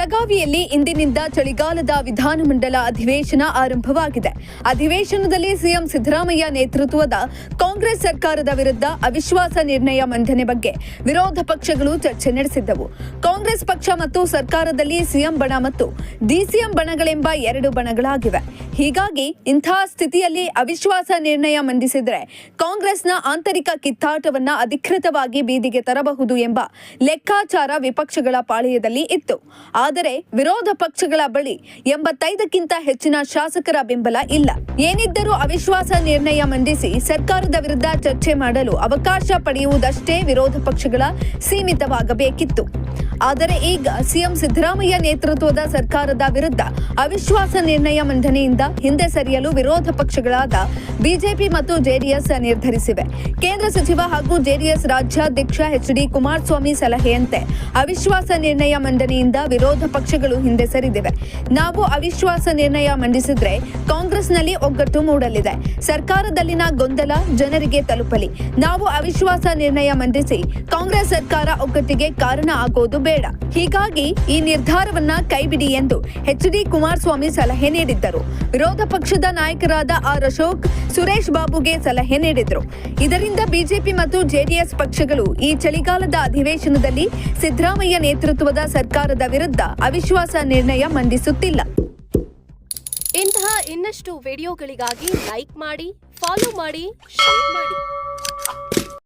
ಬೆಳಗಾವಿಯಲ್ಲಿ ಇಂದಿನಿಂದ ಚಳಿಗಾಲದ ವಿಧಾನಮಂಡಲ ಅಧಿವೇಶನ ಆರಂಭವಾಗಿದೆ. ಅಧಿವೇಶನದಲ್ಲಿ ಸಿಎಂ ಸಿದ್ದರಾಮಯ್ಯ ನೇತೃತ್ವದ ಕಾಂಗ್ರೆಸ್ ಸರ್ಕಾರದ ವಿರುದ್ಧ ಅವಿಶ್ವಾಸ ನಿರ್ಣಯ ಮಂಡನೆ ಬಗ್ಗೆ ವಿರೋಧ ಪಕ್ಷಗಳು ಚರ್ಚೆ ನಡೆಸಿದ್ದವು. ಕಾಂಗ್ರೆಸ್ ಪಕ್ಷ ಮತ್ತು ಸರ್ಕಾರದಲ್ಲಿ ಸಿಎಂ ಬಣ ಮತ್ತು ಡಿಸಿಎಂ ಬಣಗಳೆಂಬ ಎರಡು ಬಣಗಳಾಗಿವೆ. ಹೀಗಾಗಿ ಇಂತಹ ಸ್ಥಿತಿಯಲ್ಲಿ ಅವಿಶ್ವಾಸ ನಿರ್ಣಯ ಮಂಡಿಸಿದರೆ ಕಾಂಗ್ರೆಸ್ನ ಆಂತರಿಕ ಕಿತ್ತಾಟವನ್ನ ಅಧಿಕೃತವಾಗಿ ಬೀದಿಗೆ ತರಬಹುದು ಎಂಬ ಲೆಕ್ಕಾಚಾರ ವಿಪಕ್ಷಗಳ ಪಾಳೆಯದಲ್ಲಿ ಇತ್ತು. ಆದರೆ ವಿರೋಧ ಪಕ್ಷಗಳ ಬಳಿ 85ಕ್ಕಿಂತ ಹೆಚ್ಚಿನ ಶಾಸಕರ ಬೆಂಬಲ ಇಲ್ಲ. ಏನಿದ್ದರೂ ಅವಿಶ್ವಾಸ ನಿರ್ಣಯ ಮಂಡಿಸಿ ಸರ್ಕಾರದ ವಿರುದ್ಧ ಚರ್ಚೆ ಮಾಡಲು ಅವಕಾಶ ಪಡೆಯುವುದಷ್ಟೇ ವಿರೋಧ ಪಕ್ಷಗಳ ಸೀಮಿತವಾಗಬೇಕಿತ್ತು. ಆದರೆ ಈಗ ಸಿಎಂ ಸಿದ್ದರಾಮಯ್ಯ ನೇತೃತ್ವದ ಸರ್ಕಾರದ ವಿರುದ್ಧ ಅವಿಶ್ವಾಸ ನಿರ್ಣಯ ಮಂಡನೆಯಿಂದ ಹಿಂದೆ ಸರಿಯಲು ವಿರೋಧ ಪಕ್ಷಗಳಾದ ಬಿಜೆಪಿ ಮತ್ತು ಜೆಡಿಎಸ್ ನಿರ್ಧರಿಸಿವೆ. ಕೇಂದ್ರ ಸಚಿವ ಹಾಗೂ ಜೆಡಿಎಸ್ ರಾಜ್ಯಾಧ್ಯಕ್ಷ ಎಚ್.ಡಿ. ಕುಮಾರಸ್ವಾಮಿ ಸಲಹೆಯಂತೆ ಅವಿಶ್ವಾಸ ನಿರ್ಣಯ ಮಂಡನೆಯಿಂದ ವಿರೋಧ ಪಕ್ಷಗಳು ಹಿಂದೆ ಸರಿದಿವೆ. ನಾವು ಅವಿಶ್ವಾಸ ನಿರ್ಣಯ ಮಂಡಿಸಿದ್ರೆ ಕಾಂಗ್ರೆಸ್ನಲ್ಲಿ ಒಗ್ಗಟ್ಟು ಮೂಡಲಿದೆ. ಸರ್ಕಾರದಲ್ಲಿನ ಗೊಂದಲ ಜನರಿಗೆ ತಲುಪಲಿ. ನಾವು ಅವಿಶ್ವಾಸ ನಿರ್ಣಯ ಮಂಡಿಸಿ ಕಾಂಗ್ರೆಸ್ ಸರ್ಕಾರ ಒಗ್ಗಟ್ಟಿಗೆ ಕಾರಣ ಆಗೋದು ಬೇಡ. ಹೀಗಾಗಿ ಈ ನಿರ್ಧಾರವನ್ನ ಕೈಬಿಡಿ ಎಂದು ಎಚ್.ಡಿ. ಕುಮಾರಸ್ವಾಮಿ ಸಲಹೆ ನೀಡಿದ್ದರು. ವಿರೋಧ ಪಕ್ಷದ ನಾಯಕರಾದ ಆರ್ ಅಶೋಕ್, ಸುರೇಶ್ ಬಾಬುಗೆ ಸಲಹೆ ನೀಡಿದರು. ಇದರಿಂದ ಬಿಜೆಪಿ ಮತ್ತು ಜೆಡಿಎಸ್ ಪಕ್ಷಗಳು ಈ ಚಳಿಗಾಲದ ಅಧಿವೇಶನದಲ್ಲಿ ಸಿದ್ದರಾಮಯ್ಯ ನೇತೃತ್ವದ ಸರ್ಕಾರದ ವಿರುದ್ಧ ಅವಿಶ್ವಾಸ ನಿರ್ಣಯ ಮಂಡಿಸುತ್ತಿಲ್ಲ. ಇಂತಹ ಇನ್ನಷ್ಟು ವಿಡಿಯೋಗಳಿಗಾಗಿ ಲೈಕ್ ಮಾಡಿ, ಫಾಲೋ ಮಾಡಿ, ಶೇರ್ ಮಾಡಿ.